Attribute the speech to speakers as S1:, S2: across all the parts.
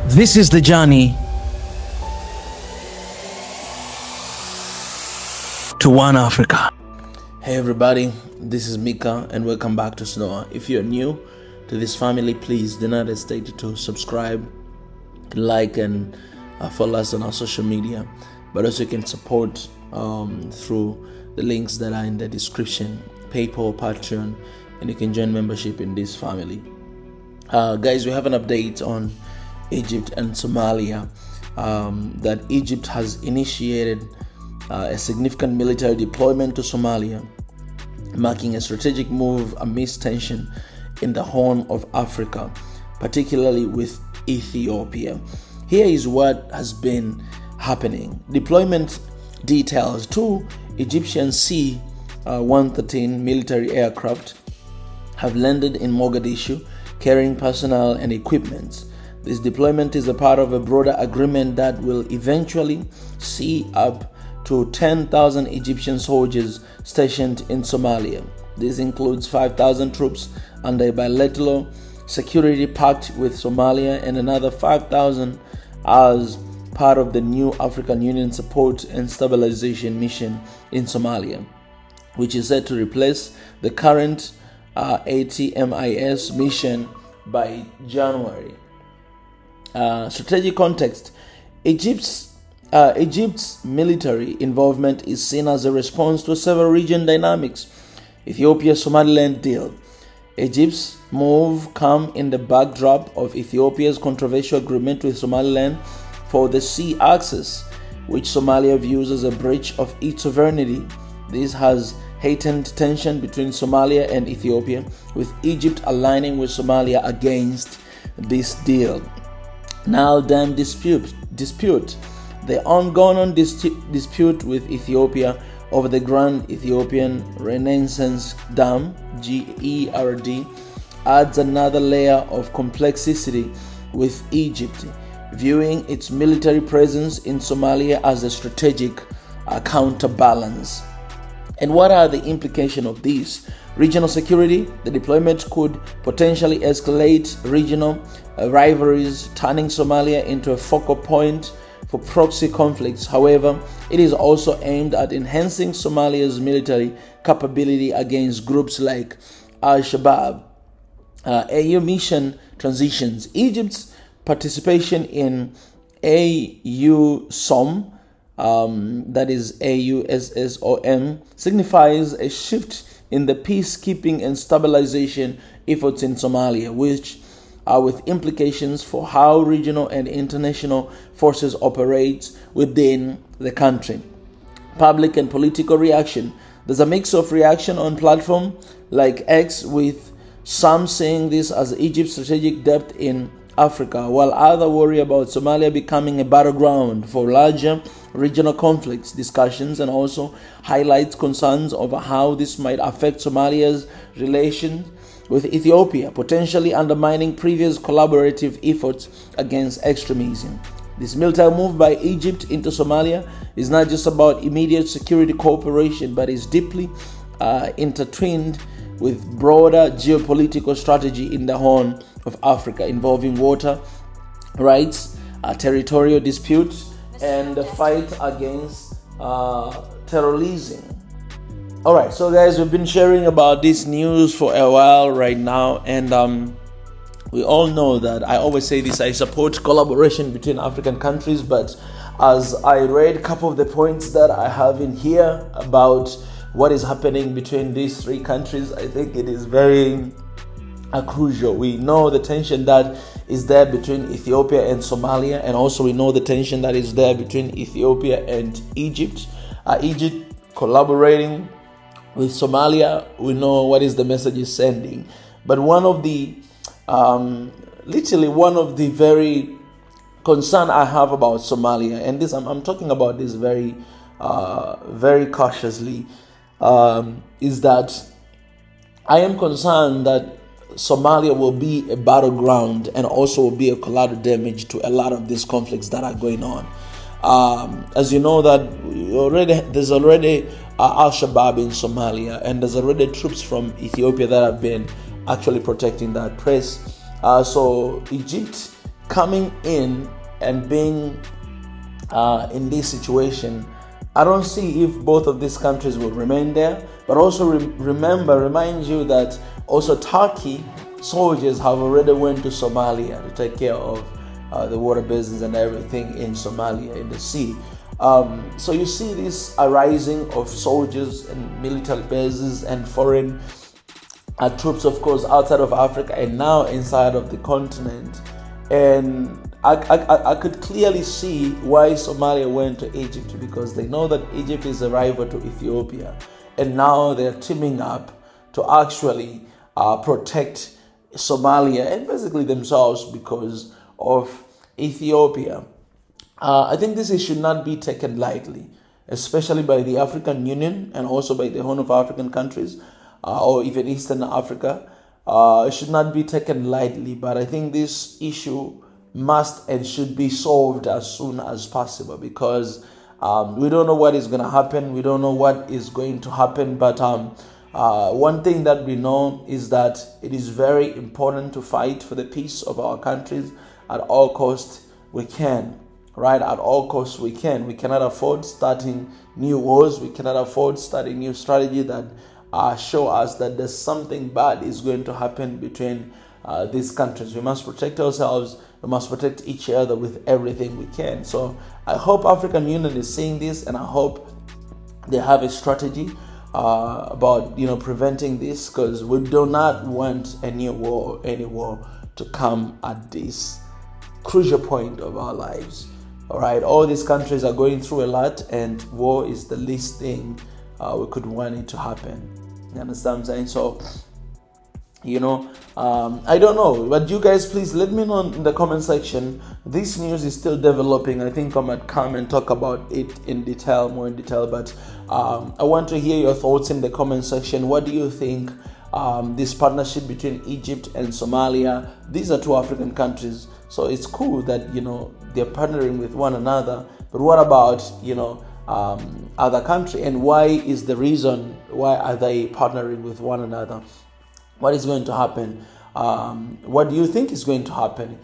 S1: This is the journey to one Africa.
S2: Hey everybody, this is Mika and welcome back to SNOA. If you're new to this family, please do not hesitate to subscribe, like and follow us on our social media. But also you can support through the links that are in the description, PayPal, Patreon, and you can join membership in this family. Guys, we have an update on Egypt and Somalia, that Egypt has initiated a significant military deployment to Somalia, marking a strategic move amidst tension in the Horn of Africa, particularly with Ethiopia. Here is what has been happening. Deployment details: 2 Egyptian C-130 military aircraft have landed in Mogadishu, carrying personnel and equipment. This deployment is a part of a broader agreement that will eventually see up to 10,000 Egyptian soldiers stationed in Somalia. This includes 5,000 troops under a bilateral security pact with Somalia and another 5,000 as part of the new African Union Support and Stabilization Mission in Somalia, which is set to replace the current ATMIS mission by January. Strategic context: Egypt's military involvement is seen as a response to several region dynamics. Ethiopia-Somaliland deal. Egypt's move come in the backdrop of Ethiopia's controversial agreement with Somaliland for the sea access, which Somalia views as a breach of its sovereignty. This has heightened tension between Somalia and Ethiopia, with Egypt aligning with Somalia against this deal. Now dam dispute. The ongoing dispute with Ethiopia over the Grand Ethiopian Renaissance Dam (GERD) adds another layer of complexity, with Egypt viewing its military presence in Somalia as a strategic counterbalance. And what are the implications of this? Regional security: the deployment could potentially escalate regional rivalries, turning Somalia into a focal point for proxy conflicts. However, it is also aimed at enhancing Somalia's military capability against groups like Al-Shabaab. AU mission transitions. Egypt's participation in AUSOM, that is AUSSOM, signifies a shift in the peacekeeping and stabilization efforts in Somalia, which are with implications for how regional and international forces operate within the country. Public and political reaction. There's a mix of reaction on platforms like X, with some seeing this as Egypt's strategic depth in Africa, while others worry about Somalia becoming a battleground for larger regional conflicts. Discussions and also highlights concerns over how this might affect Somalia's relations with Ethiopia, potentially undermining previous collaborative efforts against extremism. This military move by Egypt into Somalia is not just about immediate security cooperation, but is deeply intertwined with broader geopolitical strategy in the Horn of Africa, involving water rights, territorial disputes, and the fight against terrorism. Alright, so guys, we've been sharing about this news for a while right now, and we all know that I always say this: I support collaboration between African countries, but as I read a couple of the points that I have in here about what is happening between these 3 countries, I think it is very crucial. We know the tension that is there between Ethiopia and Somalia, and also we know the tension that is there between Ethiopia and Egypt. Egypt collaborating with Somalia, we know what is the message is sending. But one of the very concern I have about Somalia, and this I'm talking about this very cautiously, is that I am concerned that Somalia will be a battleground and also will be a collateral damage to a lot of these conflicts that are going on. As you know that there's already Al-Shabaab in Somalia, and there's already troops from Ethiopia that have been actually protecting that place. So Egypt coming in and being in this situation, I don't see if both of these countries will remain there. But also remind you that also Turkey soldiers have already went to Somalia to take care of the water business and everything in Somalia, in the sea. So you see this arising of soldiers and military bases and foreign troops, of course, outside of Africa and now inside of the continent. And I could clearly see why Somalia went to Egypt, because they know that Egypt is a rival to Ethiopia. And now they're teaming up to actually protect Somalia and basically themselves because of Ethiopia. I think this should not be taken lightly, especially by the African Union and also by the Horn of African countries or even Eastern Africa. It should not be taken lightly, but I think this issue must and should be solved as soon as possible, because we don't know what is going to happen. We don't know what is going to happen, but one thing that we know is that it is very important to fight for the peace of our countries at all costs we can, right? At all costs we can. We cannot afford starting new wars. We cannot afford starting new strategy that show us that there's something bad is going to happen between these countries. We must protect ourselves. We must protect each other with everything we can. So I hope African Union is seeing this, and I hope they have a strategy about preventing this, because we do not want any war to come at this crucial point of our lives. All right, all these countries are going through a lot, and war is the least thing we could want it to happen. You understand what I'm saying? So I don't know, but you guys please let me know in the comment section. This news is still developing. I think I might come and talk about it more in detail, but I want to hear your thoughts in the comment section. What do you think this partnership between Egypt and Somalia? These are two African countries, so it's cool that they're partnering with one another, but what about other country, and why is the reason why are they partnering with one another? What is going to happen? What do you think is going to happen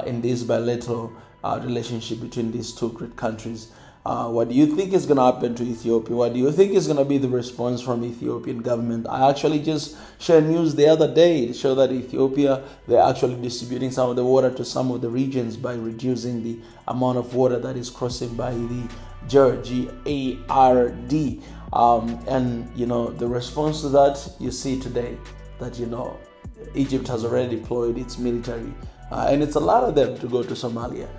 S2: in this bilateral relationship between these two great countries? What do you think is going to happen to Ethiopia? What do you think is going to be the response from Ethiopian government? I actually just shared news the other day to show that Ethiopia, they're actually distributing some of the water to some of the regions by reducing the amount of water that is crossing by the GARD. And the response to that you see today, that Egypt has already deployed its military, and it's a lot of them to go to Somalia.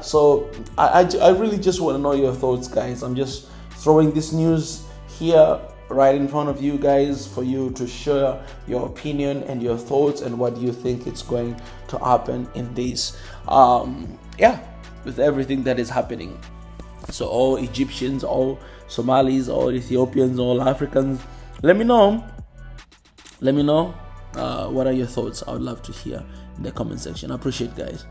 S2: So I really just want to know your thoughts, guys. I'm just throwing this news here right in front of you guys for you to share your opinion and your thoughts and what you think is going to happen in this with everything that is happening. So all Egyptians, all Somalis, all Ethiopians, all Africans, let me know what are your thoughts. I would love to hear in the comment section. I appreciate it, guys.